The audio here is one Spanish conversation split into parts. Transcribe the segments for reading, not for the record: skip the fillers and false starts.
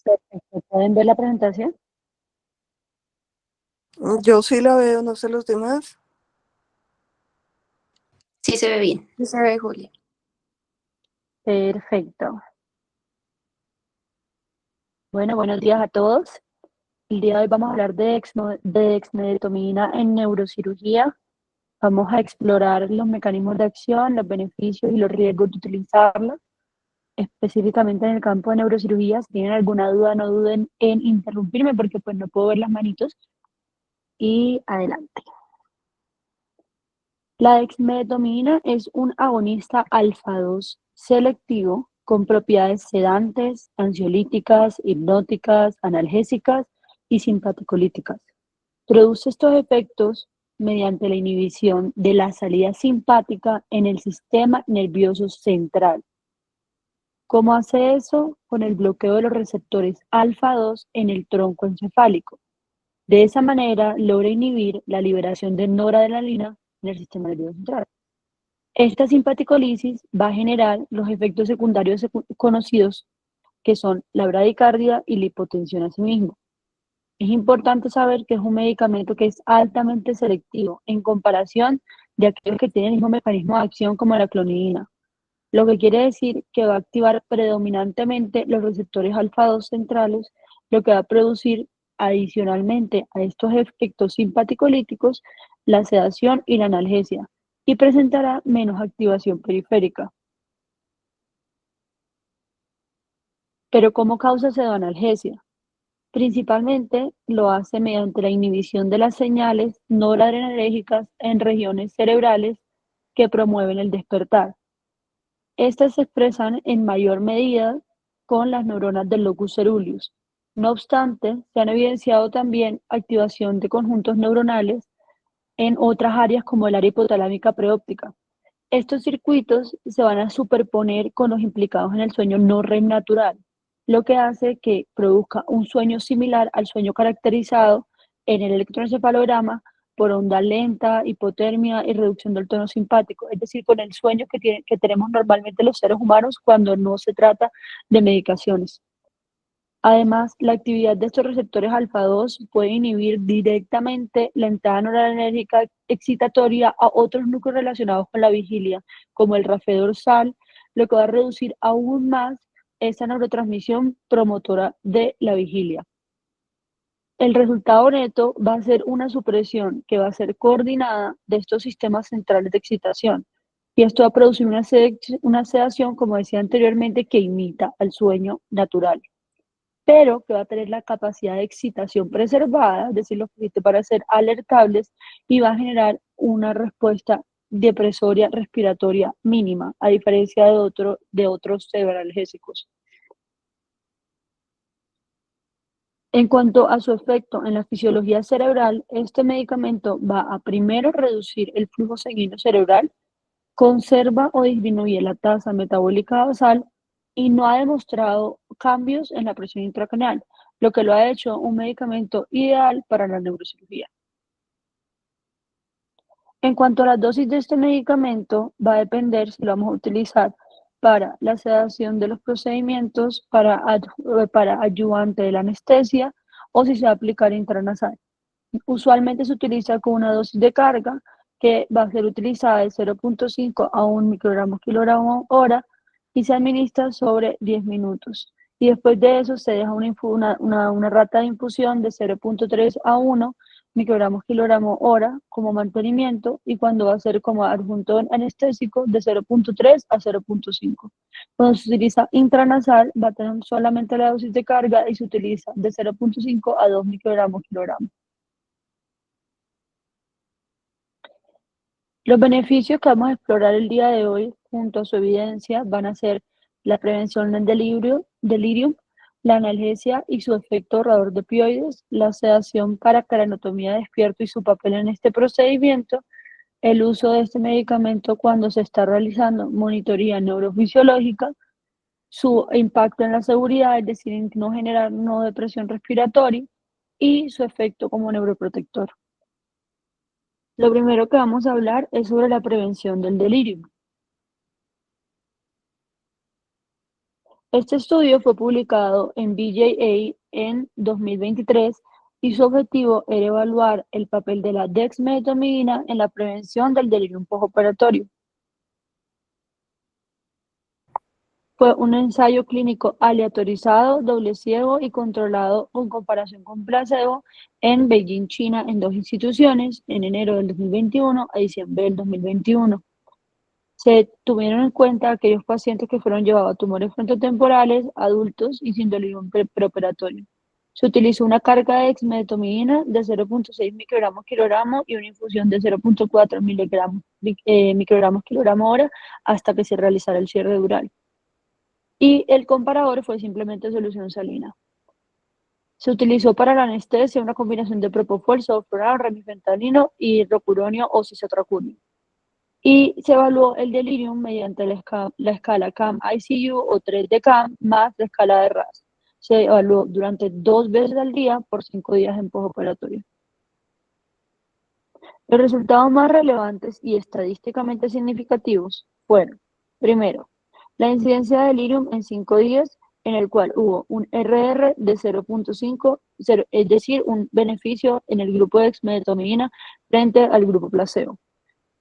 Perfecto. ¿Pueden ver la presentación? Yo sí la veo, no sé los demás. Sí se ve bien. Sí se ve, Julia. Perfecto. Bueno, buenos días a todos. El día de hoy vamos a hablar de dexmedetomidina en neurocirugía. Vamos a explorar los mecanismos de acción, los beneficios y los riesgos de utilizarla, específicamente en el campo de neurocirugía. Si tienen alguna duda, no duden en interrumpirme porque pues no puedo ver las manitos. Y adelante. La dexmedetomidina es un agonista alfa-2 selectivo con propiedades sedantes, ansiolíticas, hipnóticas, analgésicas y simpaticolíticas. Produce estos efectos mediante la inhibición de la salida simpática en el sistema nervioso central. ¿Cómo hace eso? Con el bloqueo de los receptores alfa-2 en el tronco encefálico. De esa manera logra inhibir la liberación de noradrenalina en el sistema nervioso central. Esta simpaticolisis va a generar los efectos secundarios conocidos, que son la bradicardia y la hipotensión asimismo. Es importante saber que es un medicamento que es altamente selectivo en comparación de aquellos que tienen el mismo mecanismo de acción como la clonidina, lo que quiere decir que va a activar predominantemente los receptores alfa-2 centrales, lo que va a producir adicionalmente a estos efectos simpaticolíticos la sedación y la analgesia, y presentará menos activación periférica. Pero ¿cómo causa pseudoanalgesia? Principalmente lo hace mediante la inhibición de las señales noradrenérgicas en regiones cerebrales que promueven el despertar. Estas se expresan en mayor medida con las neuronas del locus coeruleus. No obstante, se han evidenciado también activación de conjuntos neuronales en otras áreas como el área hipotalámica preóptica. Estos circuitos se van a superponer con los implicados en el sueño no REM natural, lo que hace que produzca un sueño similar al sueño caracterizado en el electroencefalograma por onda lenta, hipotermia y reducción del tono simpático, es decir, con el sueño que tenemos normalmente los seres humanos cuando no se trata de medicaciones. Además, la actividad de estos receptores alfa-2 puede inhibir directamente la entrada noradrenérgica excitatoria a otros núcleos relacionados con la vigilia, como el RAFE dorsal, lo que va a reducir aún más esa neurotransmisión promotora de la vigilia. El resultado neto va a ser una supresión que va a ser coordinada de estos sistemas centrales de excitación. Y esto va a producir una sedación, como decía anteriormente, que imita al sueño natural, pero que va a tener la capacidad de excitación preservada, es decir, lo suficiente para ser alertables, y va a generar una respuesta depresoria respiratoria mínima, a diferencia de otros pseudoanalgésicos. En cuanto a su efecto en la fisiología cerebral, este medicamento va a primero reducir el flujo sanguíneo cerebral, conserva o disminuye la tasa metabólica basal y no ha demostrado cambios en la presión intracraneal, lo que lo ha hecho un medicamento ideal para la neurocirugía. En cuanto a la dosis de este medicamento, va a depender si lo vamos a utilizar para la sedación de los procedimientos, para ayudante de la anestesia o si se va a aplicar intranasal. Usualmente se utiliza con una dosis de carga que va a ser utilizada de 0.5 a 1 microgramo kilogramo hora y se administra sobre 10 minutos. Y después de eso se deja una rata de infusión de 0.3 a 1 microgramos kilogramo hora como mantenimiento, y cuando va a ser como adjunto anestésico de 0.3 a 0.5. Cuando se utiliza intranasal va a tener solamente la dosis de carga y se utiliza de 0.5 a 2 microgramos kilogramo. Los beneficios que vamos a explorar el día de hoy, junto a su evidencia, van a ser la prevención del delirium, la analgesia y su efecto ahorrador de opioides, la sedación para craniostomía despierto y su papel en este procedimiento, el uso de este medicamento cuando se está realizando monitoría neurofisiológica, su impacto en la seguridad, es decir, en no generar no depresión respiratoria, y su efecto como neuroprotector. Lo primero que vamos a hablar es sobre la prevención del delirium. Este estudio fue publicado en BJA en 2023 y su objetivo era evaluar el papel de la dexmedetomidina en la prevención del delirium postoperatorio. Fue un ensayo clínico aleatorizado, doble ciego y controlado en comparación con placebo en Beijing, China, en 2 instituciones, en enero del 2021 a diciembre del 2021. Se tuvieron en cuenta aquellos pacientes que fueron llevados a tumores frontotemporales, adultos y sin delirium preoperatorio. Se utilizó una carga de dexmedetomidina de 0.6 microgramos kilogramo y una infusión de 0.4 microgramos kilogramo hora hasta que se realizara el cierre dural. Y el comparador fue simplemente solución salina. Se utilizó para la anestesia una combinación de propofol, software, remifentanilo y rocuronio o cisatracurio. Y se evaluó el delirium mediante la escala CAM-ICU o 3D CAM más la escala de RASS. Se evaluó durante 2 veces al día por 5 días en postoperatorio. Los resultados más relevantes y estadísticamente significativos fueron, primero, la incidencia de delirium en 5 días, en el cual hubo un RR de 0.5, es decir, un beneficio en el grupo de dexmedetomidina frente al grupo placebo.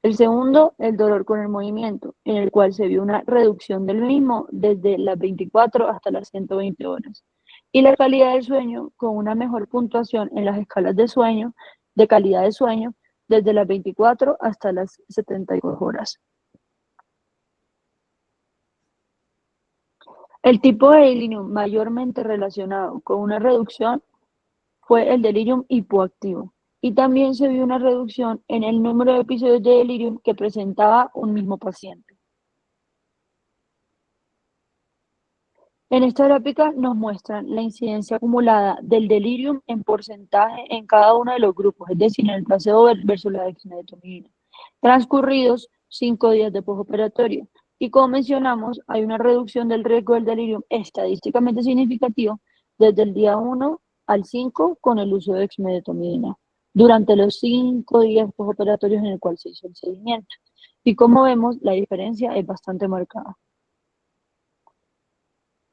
El segundo, el dolor con el movimiento, en el cual se vio una reducción del mismo desde las 24 hasta las 120 horas. Y la calidad del sueño, con una mejor puntuación en las escalas de sueño, de calidad de sueño, desde las 24 hasta las 72 horas. El tipo de delirium mayormente relacionado con una reducción fue el delirium hipoactivo. Y también se vio una reducción en el número de episodios de delirium que presentaba un mismo paciente. En esta gráfica nos muestran la incidencia acumulada del delirium en porcentaje en cada uno de los grupos, es decir, en el placebo versus la dexmedetomidina, transcurridos 5 días de postoperatorio. Y como mencionamos, hay una reducción del riesgo del delirium estadísticamente significativo desde el día 1 al 5 con el uso de dexmedetomidina, durante los 5 días postoperatorios en el cual se hizo el seguimiento. Y como vemos, la diferencia es bastante marcada.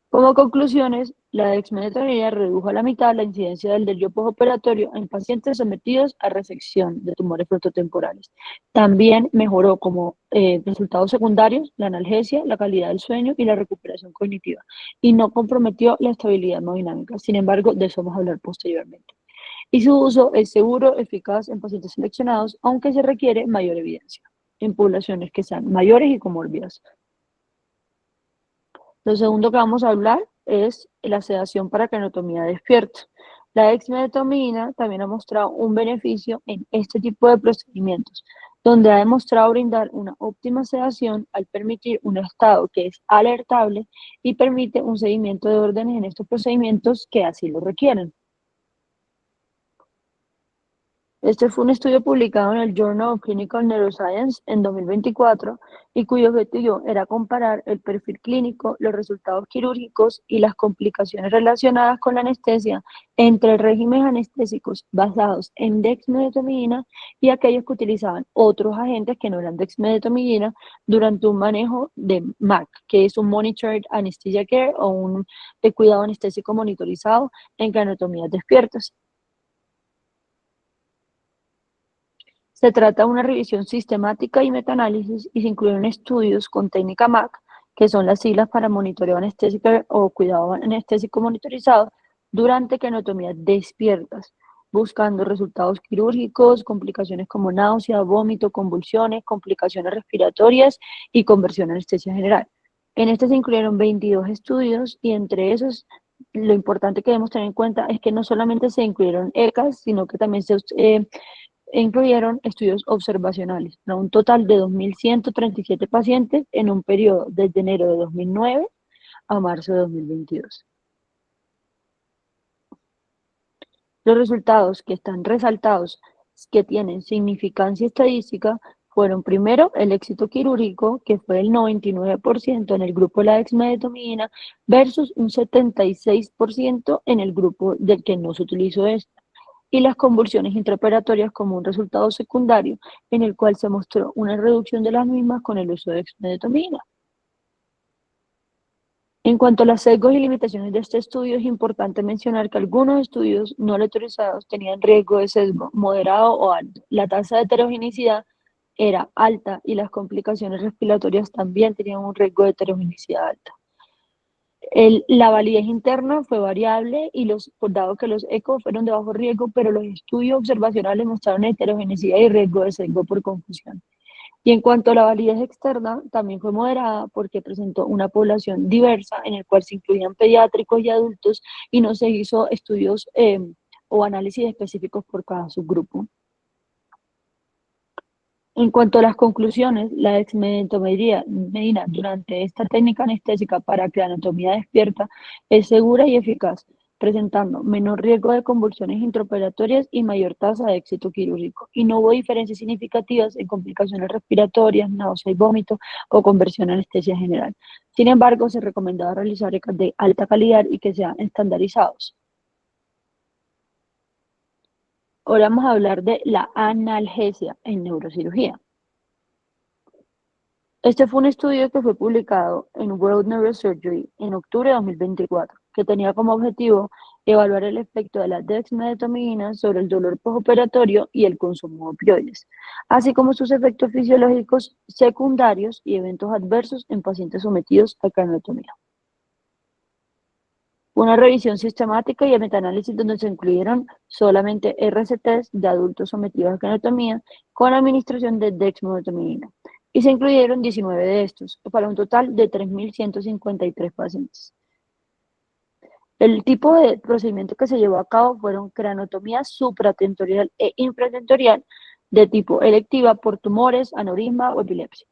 Como conclusiones, la dexmedetomidina redujo a la mitad la incidencia del delirio postoperatorio en pacientes sometidos a resección de tumores frontotemporales. También mejoró como resultados secundarios la analgesia, la calidad del sueño y la recuperación cognitiva, y no comprometió la estabilidad hemodinámica. Sin embargo, de eso vamos a hablar posteriormente. Y su uso es seguro, eficaz en pacientes seleccionados, aunque se requiere mayor evidencia en poblaciones que sean mayores y comórbidas. Lo segundo que vamos a hablar es la sedación para craniostomía despierta. La dexmedetomidina también ha mostrado un beneficio en este tipo de procedimientos, donde ha demostrado brindar una óptima sedación al permitir un estado que es alertable y permite un seguimiento de órdenes en estos procedimientos que así lo requieren. Este fue un estudio publicado en el Journal of Clinical Neuroscience en 2024 y cuyo objetivo era comparar el perfil clínico, los resultados quirúrgicos y las complicaciones relacionadas con la anestesia entre regímenes anestésicos basados en dexmedetomidina y aquellos que utilizaban otros agentes que no eran dexmedetomidina durante un manejo de MAC, que es un Monitored Anesthesia Care o un cuidado anestésico monitorizado en craniotomías despiertas. Se trata de una revisión sistemática y metaanálisis y se incluyen estudios con técnica MAC, que son las siglas para monitoreo anestésico o cuidado anestésico monitorizado durante craniotomías despiertas, buscando resultados quirúrgicos, complicaciones como náusea, vómito, convulsiones, complicaciones respiratorias y conversión a anestesia general. En este se incluyeron 22 estudios y entre esos lo importante que debemos tener en cuenta es que no solamente se incluyeron ECAs, sino que también se incluyeron estudios observacionales, para un total de 2.137 pacientes en un periodo desde enero de 2009 a marzo de 2022. Los resultados que están resaltados, que tienen significancia estadística, fueron primero el éxito quirúrgico, que fue el 99% en el grupo de la dexmedetomidina versus un 76% en el grupo del que no se utilizó esto, y las convulsiones intraoperatorias como un resultado secundario, en el cual se mostró una reducción de las mismas con el uso de dexmedetomidina. En cuanto a los sesgos y limitaciones de este estudio, es importante mencionar que algunos estudios no autorizados tenían riesgo de sesgo moderado o alto. La tasa de heterogeneidad era alta y las complicaciones respiratorias también tenían un riesgo de heterogeneidad alta. La validez interna fue variable y dado que los ecos fueron de bajo riesgo, pero los estudios observacionales mostraron heterogeneidad y riesgo de sesgo por confusión. Y en cuanto a la validez externa, también fue moderada porque presentó una población diversa en el cual se incluían pediátricos y adultos y no se hizo estudios o análisis específicos por cada subgrupo. En cuanto a las conclusiones, la dexmedetomidina durante esta técnica anestésica para craniotomía despierta es segura y eficaz, presentando menor riesgo de convulsiones intraoperatorias y mayor tasa de éxito quirúrgico. Y no hubo diferencias significativas en complicaciones respiratorias, náusea y vómito o conversión a anestesia general. Sin embargo, se recomendaba realizar ECAs de alta calidad y que sean estandarizados. Ahora vamos a hablar de la analgesia en neurocirugía. Este fue un estudio que fue publicado en World Neurosurgery en octubre de 2024, que tenía como objetivo evaluar el efecto de la dexmedetomidina sobre el dolor postoperatorio y el consumo de opioides, así como sus efectos fisiológicos secundarios y eventos adversos en pacientes sometidos a craniotomía. Una revisión sistemática y el metaanálisis donde se incluyeron solamente RCTs de adultos sometidos a craniotomía con administración de dexmedetomidina. Y se incluyeron 19 de estos, para un total de 3.153 pacientes. El tipo de procedimiento que se llevó a cabo fueron craniotomía supratentorial e infratentorial de tipo electiva por tumores, aneurisma o epilepsia.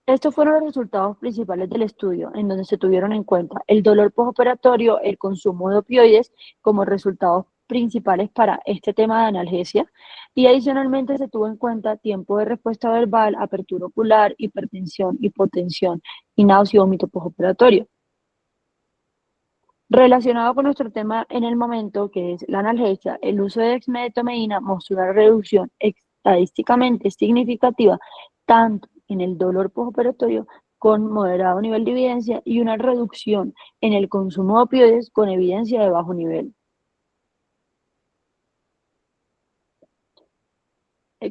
Estos fueron los resultados principales del estudio, en donde se tuvieron en cuenta el dolor postoperatorio, el consumo de opioides como resultados principales para este tema de analgesia, y adicionalmente se tuvo en cuenta tiempo de respuesta verbal, apertura ocular, hipertensión, hipotensión y náusea y vómito postoperatorio. Relacionado con nuestro tema en el momento, que es la analgesia, el uso de dexmedetomidina mostró una reducción estadísticamente significativa tanto en el dolor postoperatorio con moderado nivel de evidencia y una reducción en el consumo de opioides con evidencia de bajo nivel.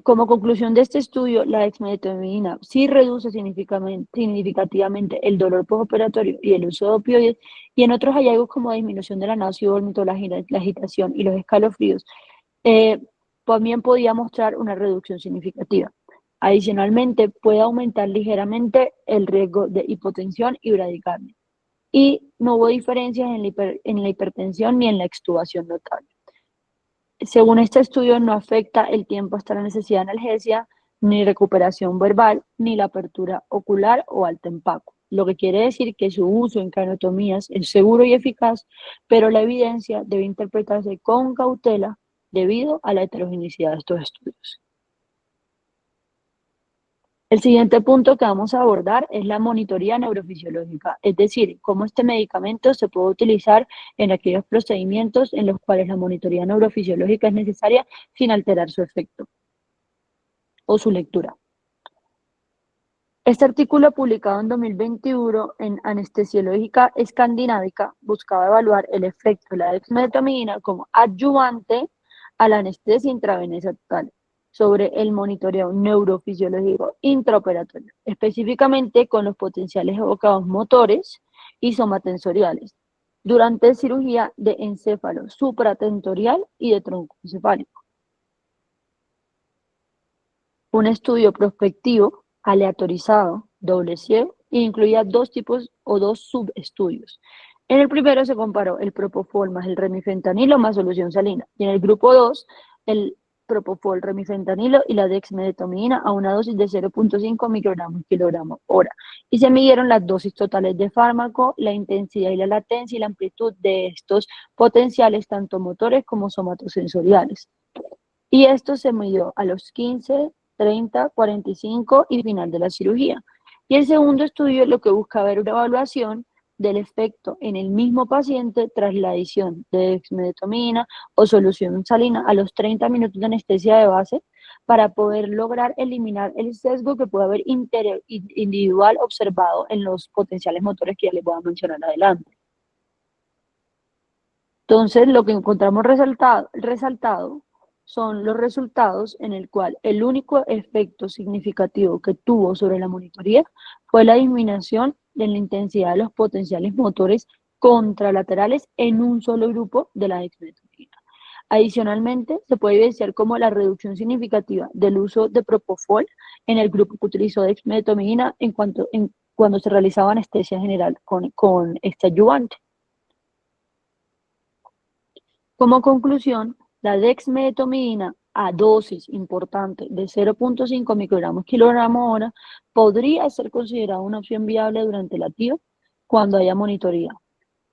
Como conclusión de este estudio, la dexmedetomidina sí reduce significativamente el dolor postoperatorio y el uso de opioides, y en otros hallazgos como disminución de la náusea y vómito, la agitación y los escalofríos, también podía mostrar una reducción significativa. Adicionalmente, puede aumentar ligeramente el riesgo de hipotensión y bradicardia. Y no hubo diferencias en la hipertensión ni en la extubación notable. Según este estudio, no afecta el tiempo hasta la necesidad de analgesia, ni recuperación verbal, ni la apertura ocular o alta empaco. Lo que quiere decir que su uso en craniotomías es seguro y eficaz, pero la evidencia debe interpretarse con cautela debido a la heterogeneidad de estos estudios. El siguiente punto que vamos a abordar es la monitoría neurofisiológica, es decir, cómo este medicamento se puede utilizar en aquellos procedimientos en los cuales la monitoría neurofisiológica es necesaria sin alterar su efecto o su lectura. Este artículo publicado en 2021 en Anestesiología Escandinávica buscaba evaluar el efecto de la dexmedetomidina como adyuvante a la anestesia intravenosa total sobre el monitoreo neurofisiológico intraoperatorio, específicamente con los potenciales evocados motores y somatensoriales, durante cirugía de encéfalo supratentorial y de tronco encefálico. Un estudio prospectivo, aleatorizado, doble ciego, e incluía dos tipos o dos subestudios. En el primero se comparó el propofol más el remifentanilo más solución salina, y en el grupo 2, el propofol, remifentanilo y la dexmedetomidina a una dosis de 0.5 microgramos kilogramo hora. Y se midieron las dosis totales de fármaco, la intensidad y la latencia y la amplitud de estos potenciales, tanto motores como somatosensoriales. Y esto se midió a los 15, 30, 45 y final de la cirugía. Y el segundo estudio lo que busca ver una evaluación del efecto en el mismo paciente tras la adición de dexmedetomidina o solución salina a los 30 minutos de anestesia de base para poder lograr eliminar el sesgo que puede haber individual observado en los potenciales motores que ya les voy a mencionar adelante. Entonces, lo que encontramos resaltado son los resultados en el cual el único efecto significativo que tuvo sobre la monitoría fue la disminución de la intensidad de los potenciales motores contralaterales en un solo grupo de la dexmedetomidina. Adicionalmente, se puede evidenciar como la reducción significativa del uso de propofol en el grupo que utilizó dexmedetomidina cuando se realizaba anestesia general con este ayudante. Como conclusión, la dexmedetomidina a dosis importante de 0.5 microgramos kilogramo hora podría ser considerada una opción viable durante la TIO cuando haya monitoría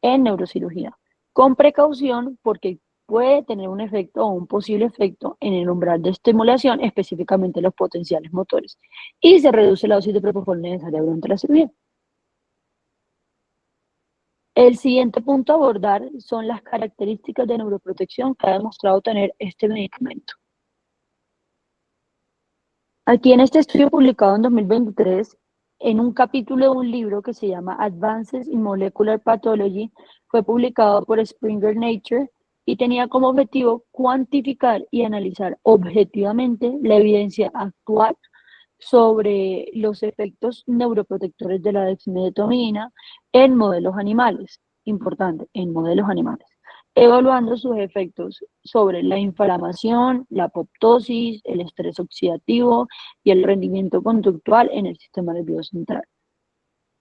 en neurocirugía, con precaución porque puede tener un efecto o un posible efecto en el umbral de estimulación, específicamente los potenciales motores, y se reduce la dosis de propofol necesaria durante la cirugía. El siguiente punto a abordar son las características de neuroprotección que ha demostrado tener este medicamento. Aquí en este estudio publicado en 2023, en un capítulo de un libro que se llama Advances in Molecular Pathology, fue publicado por Springer Nature y tenía como objetivo cuantificar y analizar objetivamente la evidencia actual sobre los efectos neuroprotectores de la dexmedetomidina en modelos animales. Importante, en modelos animales. Evaluando sus efectos sobre la inflamación, la apoptosis, el estrés oxidativo y el rendimiento conductual en el sistema nervioso central.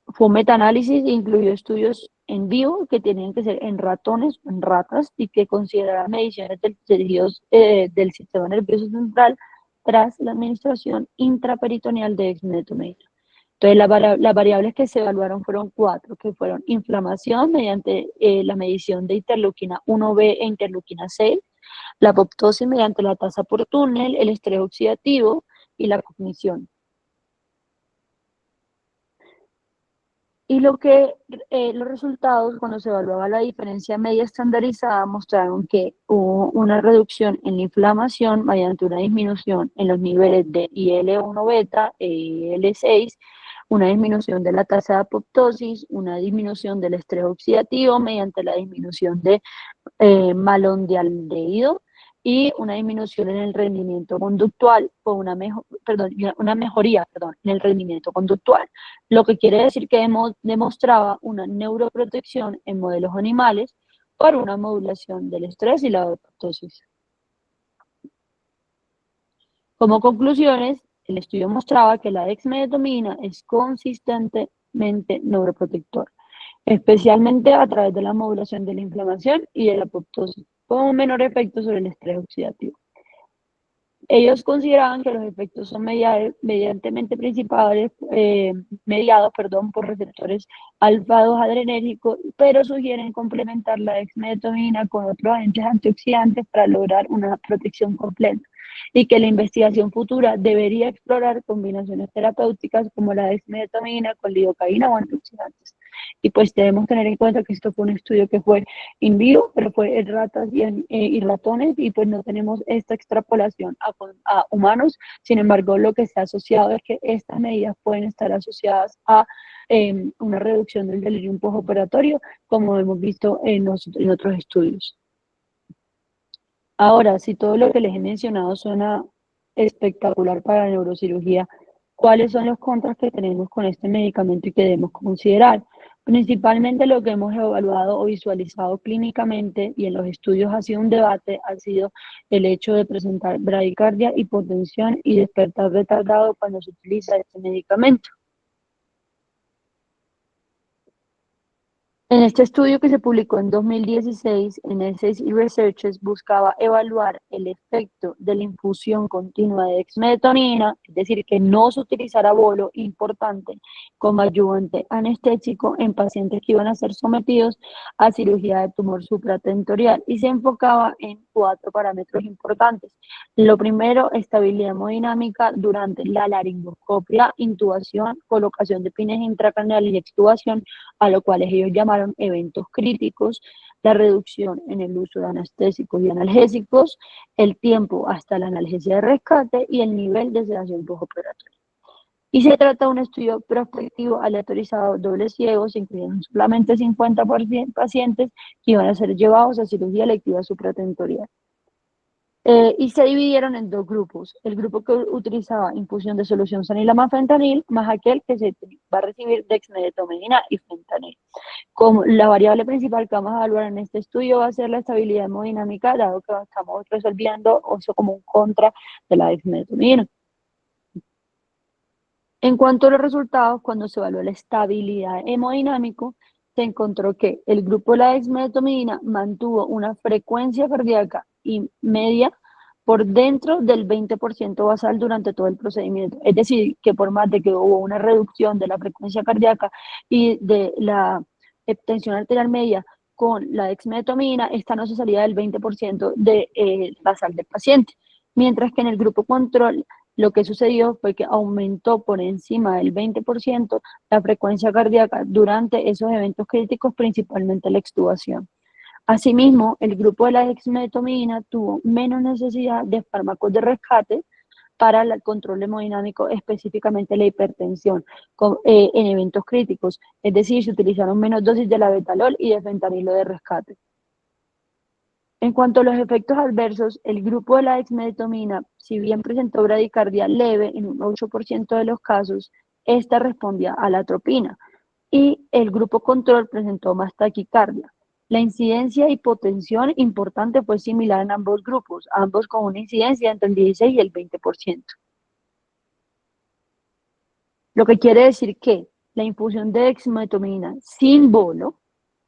Fue un metaanálisis e incluyó estudios en vivo que tenían que ser en ratones o en ratas y que consideraban mediciones del tejidos del sistema nervioso central tras la administración intraperitoneal de dexmedetomidina. Entonces, las variables que se evaluaron fueron 4, que fueron inflamación mediante la medición de interleuquina 1B e interleuquina 6, la apoptosis mediante la tasa por túnel, el estrés oxidativo y la cognición. Y los resultados, cuando se evaluaba la diferencia media estandarizada, mostraron que hubo una reducción en la inflamación mediante una disminución en los niveles de IL-1 beta e IL-6, una disminución de la tasa de apoptosis, una disminución del estrés oxidativo mediante la disminución de malondialdehído y una disminución en el rendimiento conductual, con una mejoría en el rendimiento conductual, lo que quiere decir que demostraba una neuroprotección en modelos animales por una modulación del estrés y la apoptosis. Como conclusiones, el estudio mostraba que la dexmedetomidina es consistentemente neuroprotector, especialmente a través de la modulación de la inflamación y de la apoptosis, con un menor efecto sobre el estrés oxidativo. Ellos consideraban que los efectos son mediados por receptores alfa-2 adrenérgicos, pero sugieren complementar la dexmedetomidina con otros agentes antioxidantes para lograr una protección completa, y que la investigación futura debería explorar combinaciones terapéuticas como la dexmedetomidina con lidocaína o antioxidantes. Y pues debemos tener en cuenta que esto fue un estudio que fue in vivo, pero fue en ratas y ratones, y pues no tenemos esta extrapolación a humanos. Sin embargo, lo que se ha asociado es que estas medidas pueden estar asociadas a una reducción del delirium postoperatorio, como hemos visto en otros estudios. Ahora, si todo lo que les he mencionado suena espectacular para la neurocirugía, ¿cuáles son los contras que tenemos con este medicamento y que debemos considerar? Principalmente lo que hemos evaluado o visualizado clínicamente y en los estudios ha sido un debate, ha sido el hecho de presentar bradicardia, hipotensión y despertar retardado cuando se utiliza este medicamento. En este estudio que se publicó en 2016 en Essays y Researches buscaba evaluar el efecto de la infusión continua de dexmedetomidina, es decir, que no se utilizara bolo, importante, como ayudante anestésico en pacientes que iban a ser sometidos a cirugía de tumor supratentorial, y se enfocaba en 4 parámetros importantes. Lo primero, estabilidad hemodinámica durante la laringoscopia, intubación, colocación de pines intracraneales y extubación, a lo cual ellos llamaron eventos críticos, la reducción en el uso de anestésicos y analgésicos, el tiempo hasta la analgesia de rescate y el nivel de sedación postoperatoria. Y se trata de un estudio prospectivo aleatorizado, doble ciego, se incluyeron solamente 50 pacientes que iban a ser llevados a cirugía electiva supratentorial. Y se dividieron en dos grupos. El grupo que utilizaba infusión de solución sanilama-fentanil, más aquel que se va a recibir dexmedetomidina y fentanil. Como la variable principal que vamos a evaluar en este estudio va a ser la estabilidad hemodinámica, dado que estamos resolviendo eso como un contra de la dexmedetomidina. En cuanto a los resultados, cuando se evaluó la estabilidad hemodinámica, se encontró que el grupo de la dexmedetomidina mantuvo una frecuencia cardíaca y media por dentro del 20% basal durante todo el procedimiento. Es decir, que por más de que hubo una reducción de la frecuencia cardíaca y de la tensión arterial media con la dexmedetomidina, esta no se salía del 20% de basal del paciente. Mientras que en el grupo control, lo que sucedió fue que aumentó por encima del 20% la frecuencia cardíaca durante esos eventos críticos, principalmente la extubación. Asimismo, el grupo de la dexmedetomidina tuvo menos necesidad de fármacos de rescate para el control hemodinámico, específicamente la hipertensión, en eventos críticos. Es decir, se utilizaron menos dosis de la betalol y de fentanilo de rescate. En cuanto a los efectos adversos, el grupo de la dexmedetomidina, si bien presentó bradicardia leve en un 8% de los casos, esta respondía a la atropina y el grupo control presentó más taquicardia. La incidencia de hipotensión importante fue similar en ambos grupos, ambos con una incidencia entre el 16 y el 20%. Lo que quiere decir que la infusión de dexmedetomidina sin bolo,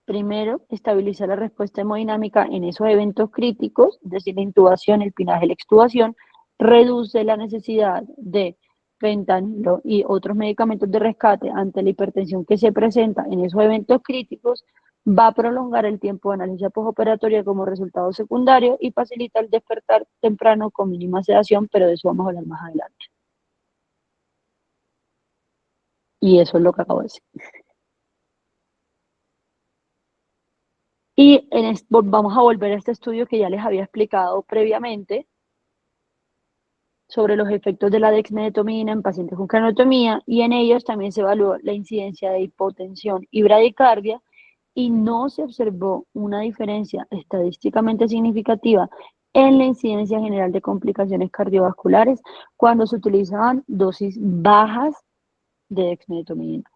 primero, estabiliza la respuesta hemodinámica en esos eventos críticos, es decir, la intubación, el pinaje, la extubación, reduce la necesidad de fentanilo y otros medicamentos de rescate ante la hipertensión que se presenta en esos eventos críticos, va a prolongar el tiempo de analgesia postoperatoria como resultado secundario y facilita el despertar temprano con mínima sedación, pero de eso vamos a hablar más adelante. Y eso es lo que acabo de decir. Y vamos a volver a este estudio que ya les había explicado previamente sobre los efectos de la dexmedetomidina en pacientes con craniotomía, y en ellos también se evaluó la incidencia de hipotensión y bradicardia y no se observó una diferencia estadísticamente significativa en la incidencia general de complicaciones cardiovasculares cuando se utilizaban dosis bajas de dexmedetomidina.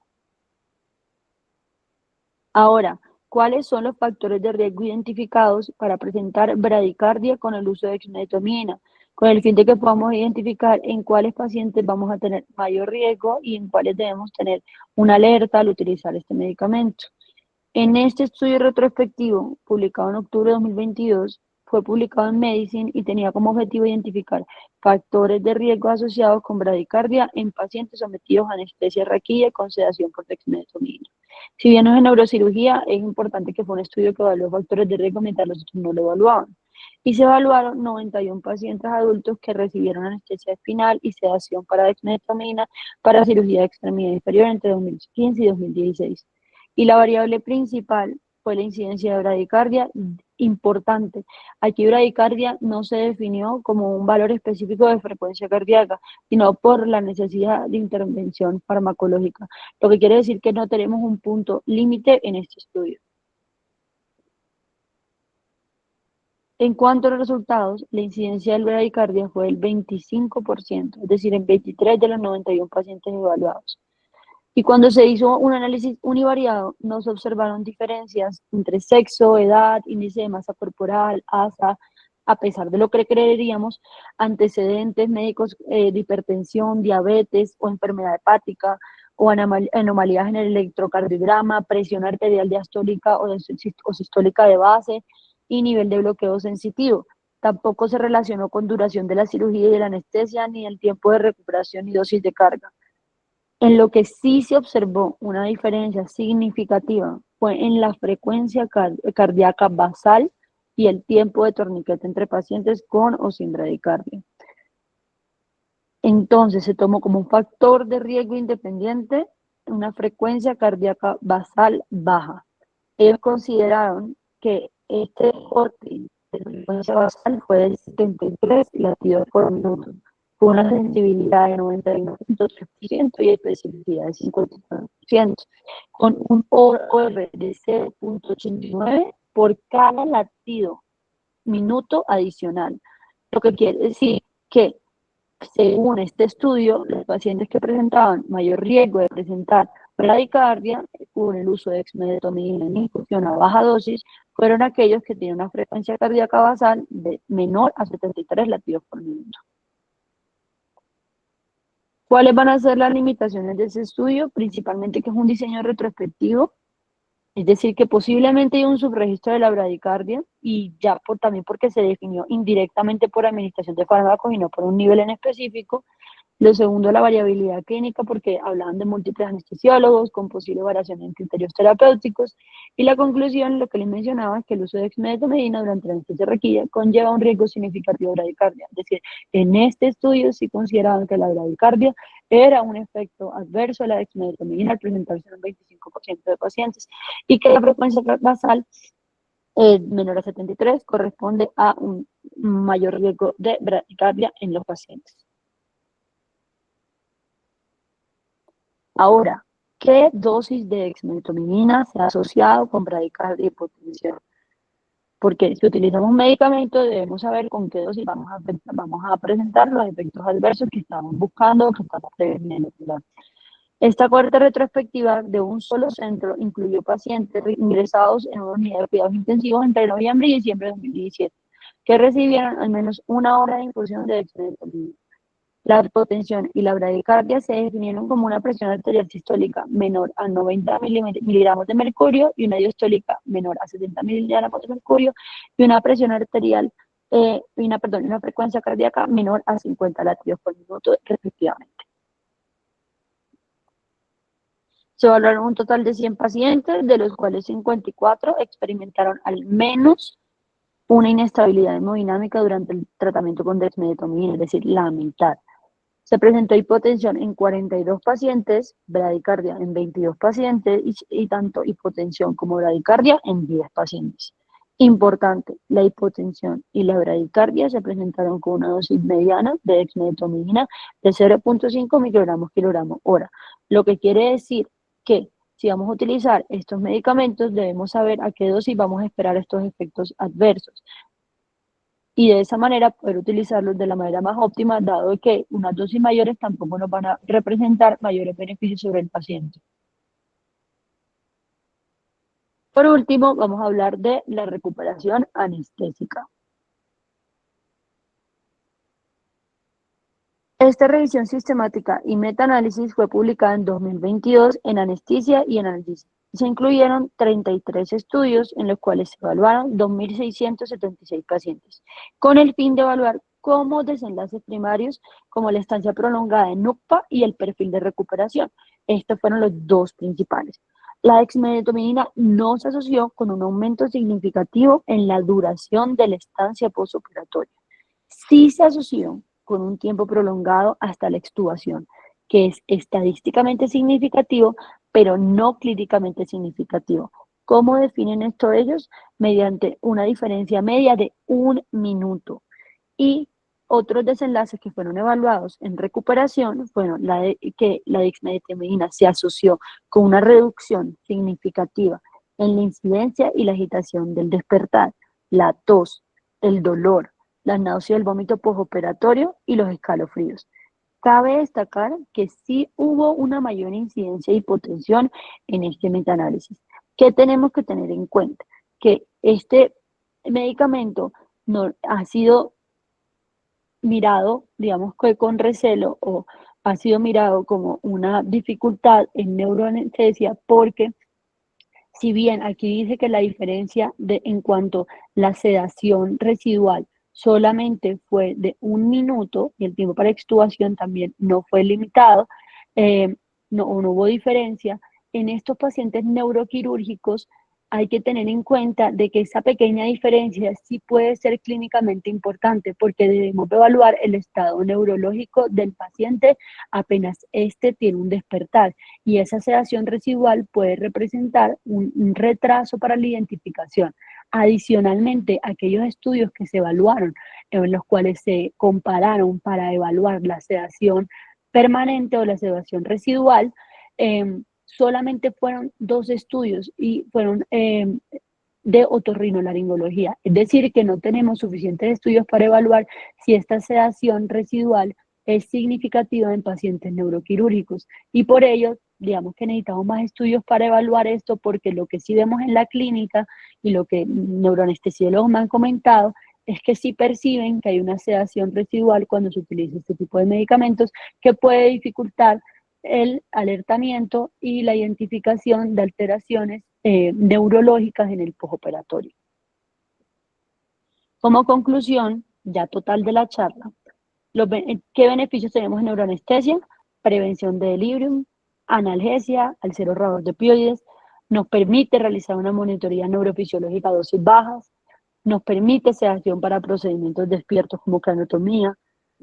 Ahora, ¿cuáles son los factores de riesgo identificados para presentar bradicardia con el uso de dexmedetomidina? Con el fin de que podamos identificar en cuáles pacientes vamos a tener mayor riesgo y en cuáles debemos tener una alerta al utilizar este medicamento. En este estudio retrospectivo, publicado en octubre de 2022, fue publicado en Medicine y tenía como objetivo identificar factores de riesgo asociados con bradicardia en pacientes sometidos a anestesia raquídea con sedación por dexmedetomidina. Si bien no es en neurocirugía, es importante que fue un estudio que evaluó factores de riesgo mientras los otros no lo evaluaban. Y se evaluaron 91 pacientes adultos que recibieron anestesia espinal y sedación para dexmedetomidina para cirugía de extremidad inferior entre 2015 y 2016. Y la variable principal fue la incidencia de bradicardia. Importante, aquí bradicardia no se definió como un valor específico de frecuencia cardíaca, sino por la necesidad de intervención farmacológica, lo que quiere decir que no tenemos un punto límite en este estudio. En cuanto a los resultados, la incidencia de bradicardia fue del 25%, es decir, en 23 de los 91 pacientes evaluados. Y cuando se hizo un análisis univariado, no se observaron diferencias entre sexo, edad, índice de masa corporal, ASA, a pesar de lo que creeríamos, antecedentes médicos de hipertensión, diabetes o enfermedad hepática, o anomalías en el electrocardiograma, presión arterial diastólica o sistólica de base y nivel de bloqueo sensitivo. Tampoco se relacionó con duración de la cirugía y de la anestesia, ni el tiempo de recuperación y dosis de carga. En lo que sí se observó una diferencia significativa fue en la frecuencia cardíaca basal y el tiempo de torniquete entre pacientes con o sin bradicardia. Entonces se tomó como un factor de riesgo independiente una frecuencia cardíaca basal baja. Ellos consideraron que este corte de frecuencia basal fue de 73 latidos por minuto, con una sensibilidad de 91.3% y especificidad de 54%, con un OR de 0.89 por cada latido minuto adicional. Lo que quiere decir que, según este estudio, los pacientes que presentaban mayor riesgo de presentar bradicardia con el uso de dexmedetomidina en infusión a baja dosis fueron aquellos que tienen una frecuencia cardíaca basal de menor a 73 latidos por minuto. ¿Cuáles van a ser las limitaciones de ese estudio? Principalmente que es un diseño retrospectivo, es decir, que posiblemente hay un subregistro de la bradicardia y ya también porque se definió indirectamente por administración de fármacos y no por un nivel en específico. Lo segundo, la variabilidad clínica, porque hablaban de múltiples anestesiólogos con posible variación en criterios terapéuticos. Y la conclusión, lo que les mencionaba, es que el uso de dexmedetomidina durante la anestesia requerida conlleva un riesgo significativo de bradicardia. Es decir, en este estudio sí consideraban que la bradicardia era un efecto adverso de la dexmedetomidina al presentarse en un 25% de pacientes y que la frecuencia basal menor a 73 corresponde a un mayor riesgo de bradicardia en los pacientes. Ahora, ¿qué dosis de dexmedetomidina se ha asociado con bradicardia y hipotensión? Porque si utilizamos un medicamento debemos saber con qué dosis vamos a presentar los efectos adversos que estamos buscando o que estamos preveniendo. Esta cuarta retrospectiva de un solo centro incluyó pacientes ingresados en una unidad de cuidados intensivos entre noviembre y diciembre de 2017, que recibieron al menos una hora de infusión de dexmedetomidina. La hipotensión y la bradicardia se definieron como una presión arterial sistólica menor a 90 miligramos de mercurio y una diastólica menor a 70 miligramos de mercurio y una presión arterial, una frecuencia cardíaca menor a 50 latidos por minuto respectivamente. Se evaluaron un total de 100 pacientes, de los cuales 54 experimentaron al menos una inestabilidad hemodinámica durante el tratamiento con dexmedetomidina, es decir, la mitad. Se presentó hipotensión en 42 pacientes, bradicardia en 22 pacientes y tanto hipotensión como bradicardia en 10 pacientes. Importante, la hipotensión y la bradicardia se presentaron con una dosis mediana de dexmedetomidina de 0.5 microgramos kilogramo hora, lo que quiere decir que si vamos a utilizar estos medicamentos debemos saber a qué dosis vamos a esperar estos efectos adversos y de esa manera poder utilizarlos de la manera más óptima, dado que unas dosis mayores tampoco nos van a representar mayores beneficios sobre el paciente. Por último, vamos a hablar de la recuperación anestésica. Esta revisión sistemática y metaanálisis fue publicada en 2022 en Anestesia y en Analgesia. Se incluyeron 33 estudios en los cuales se evaluaron 2.676 pacientes, con el fin de evaluar como desenlaces primarios, como la estancia prolongada en UCPA y el perfil de recuperación. Estos fueron los dos principales. La dexmedetomidina no se asoció con un aumento significativo en la duración de la estancia postoperatoria. Sí se asoció con un tiempo prolongado hasta la extubación, que es estadísticamente significativo, pero no clínicamente significativo. ¿Cómo definen esto ellos? Mediante una diferencia media de 1 minuto. Y otros desenlaces que fueron evaluados en recuperación fueron que la dexmedetomidina se asoció con una reducción significativa en la incidencia y la agitación del despertar, la tos, el dolor, la náusea, el vómito postoperatorio y los escalofríos. Cabe destacar que sí hubo una mayor incidencia de hipotensión en este metaanálisis. ¿Qué tenemos que tener en cuenta? Que este medicamento no ha sido mirado, digamos que con recelo, o ha sido mirado como una dificultad en neuroanestesia, porque si bien aquí dice que la diferencia en cuanto a la sedación residual solamente fue de 1 minuto y el tiempo para extubación también no fue limitado, no hubo diferencia, en estos pacientes neuroquirúrgicos hay que tener en cuenta de que esa pequeña diferencia sí puede ser clínicamente importante porque debemos evaluar el estado neurológico del paciente apenas éste tiene un despertar y esa sedación residual puede representar un retraso para la identificación. Adicionalmente, aquellos estudios que se evaluaron, en los cuales se compararon para evaluar la sedación permanente o la sedación residual, solamente fueron 2 estudios y fueron de otorrinolaringología. Es decir, que no tenemos suficientes estudios para evaluar si esta sedación residual es significativa en pacientes neuroquirúrgicos. Y por ello, digamos que necesitamos más estudios para evaluar esto, porque lo que sí vemos en la clínica y lo que neuroanestesiólogos me han comentado es que sí perciben que hay una sedación residual cuando se utiliza este tipo de medicamentos que puede dificultar el alertamiento y la identificación de alteraciones neurológicas en el postoperatorio. Como conclusión, ya total de la charla, ¿qué beneficios tenemos en neuroanestesia? Prevención de delirium, analgesia al ser ahorrador de opioides, nos permite realizar una monitoría neurofisiológica a dosis bajas, nos permite sedación para procedimientos despiertos como craniotomía,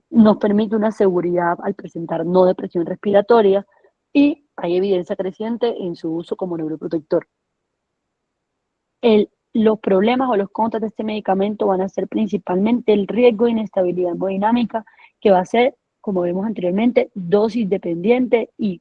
nos permite una seguridad al presentar no depresión respiratoria y hay evidencia creciente en su uso como neuroprotector. Los problemas o los contras de este medicamento van a ser principalmente el riesgo de inestabilidad hemodinámica, que va a ser, como vimos anteriormente, dosis dependiente y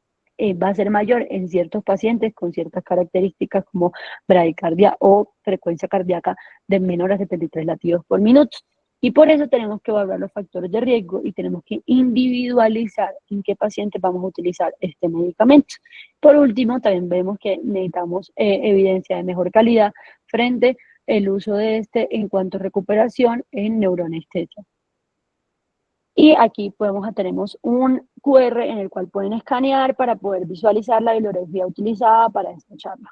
va a ser mayor en ciertos pacientes con ciertas características como bradicardia o frecuencia cardíaca de menor a 73 latidos por minuto. Y por eso tenemos que evaluar los factores de riesgo y tenemos que individualizar en qué pacientes vamos a utilizar este medicamento. Por último, también vemos que necesitamos evidencia de mejor calidad frente al uso de este en cuanto a recuperación en neuroanestesia. Y aquí tenemos un QR en el cual pueden escanear para poder visualizar la bibliografía utilizada para esta charla.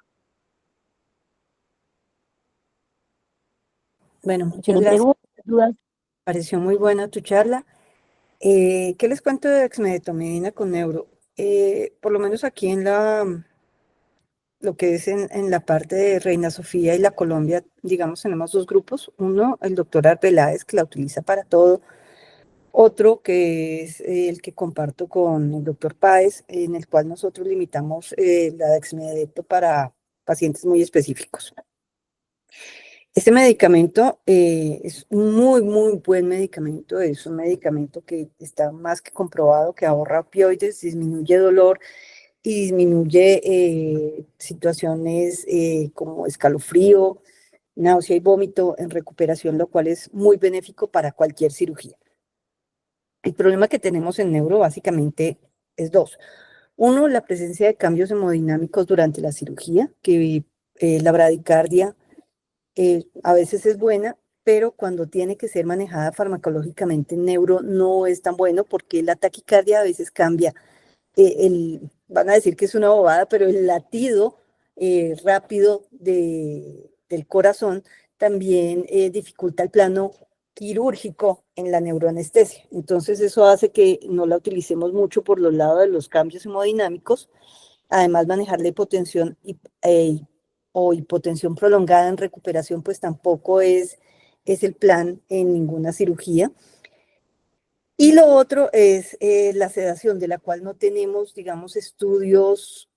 Bueno, muchas ¿Tienen gracias. preguntas, dudas? Pareció muy buena tu charla. ¿Qué les cuento de dexmedetomidina con neuro? Por lo menos aquí en lo que es en la parte de Reina Sofía y la Colombia, digamos, tenemos 2 grupos. Uno, el doctor Arbeláez, que la utiliza para todo. Otro, que es el que comparto con el doctor Páez, en el cual nosotros limitamos la dexmedeto para pacientes muy específicos. Este medicamento es un muy, muy buen medicamento. Es un medicamento que está más que comprobado que ahorra opioides, disminuye dolor y disminuye situaciones como escalofrío, náusea y vómito en recuperación, lo cual es muy benéfico para cualquier cirugía. El problema que tenemos en neuro básicamente es 2. Uno, la presencia de cambios hemodinámicos durante la cirugía, que la bradicardia a veces es buena, pero cuando tiene que ser manejada farmacológicamente en neuro no es tan bueno porque la taquicardia a veces cambia. Van a decir que es una bobada, pero el latido rápido del corazón también dificulta el plano quirúrgico en la neuroanestesia. Entonces eso hace que no la utilicemos mucho por los lados de los cambios hemodinámicos. Además, manejar la hipotensión o hipotensión prolongada en recuperación, pues tampoco es el plan en ninguna cirugía. Y lo otro es la sedación, de la cual no tenemos, digamos, estudios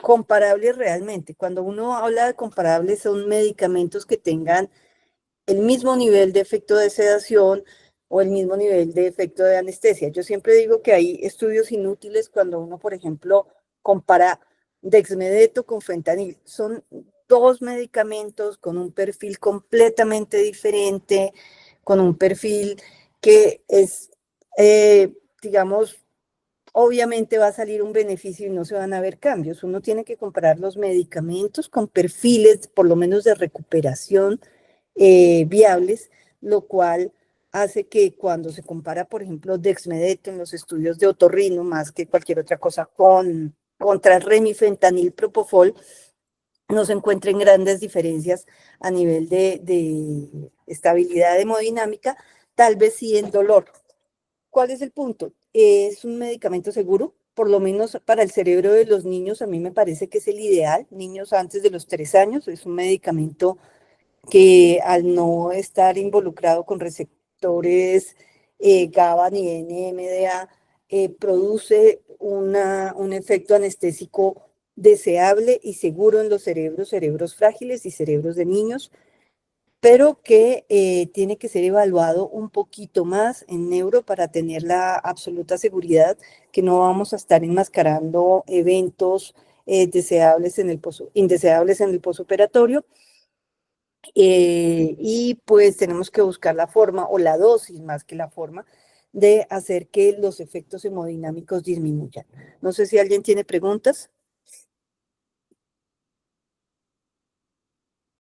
comparables realmente. Cuando uno habla de comparables, son medicamentos que tengan el mismo nivel de efecto de sedación o el mismo nivel de efecto de anestesia. Yo siempre digo que hay estudios inútiles cuando uno, por ejemplo, compara dexmedeto con fentanil. Son 2 medicamentos con un perfil completamente diferente, con un perfil que es, digamos, obviamente va a salir un beneficio y no se van a ver cambios. Uno tiene que comparar los medicamentos con perfiles, por lo menos de recuperación, viables, lo cual hace que cuando se compara, por ejemplo, dexmedeto en los estudios de otorrino, más que cualquier otra cosa, contra remifentanil propofol, no se encuentren grandes diferencias a nivel de estabilidad hemodinámica, tal vez sí en dolor. ¿Cuál es el punto? Es un medicamento seguro, por lo menos para el cerebro de los niños, a mí me parece que es el ideal, niños antes de los 3 años, es un medicamento que al no estar involucrado con receptores GABA ni NMDA, produce un efecto anestésico deseable y seguro en los cerebros frágiles y cerebros de niños, pero que tiene que ser evaluado un poquito más en neuro para tener la absoluta seguridad que no vamos a estar enmascarando eventos indeseables en el posoperatorio. Y pues tenemos que buscar la forma o la dosis más que la forma de hacer que los efectos hemodinámicos disminuyan. No sé si alguien tiene preguntas.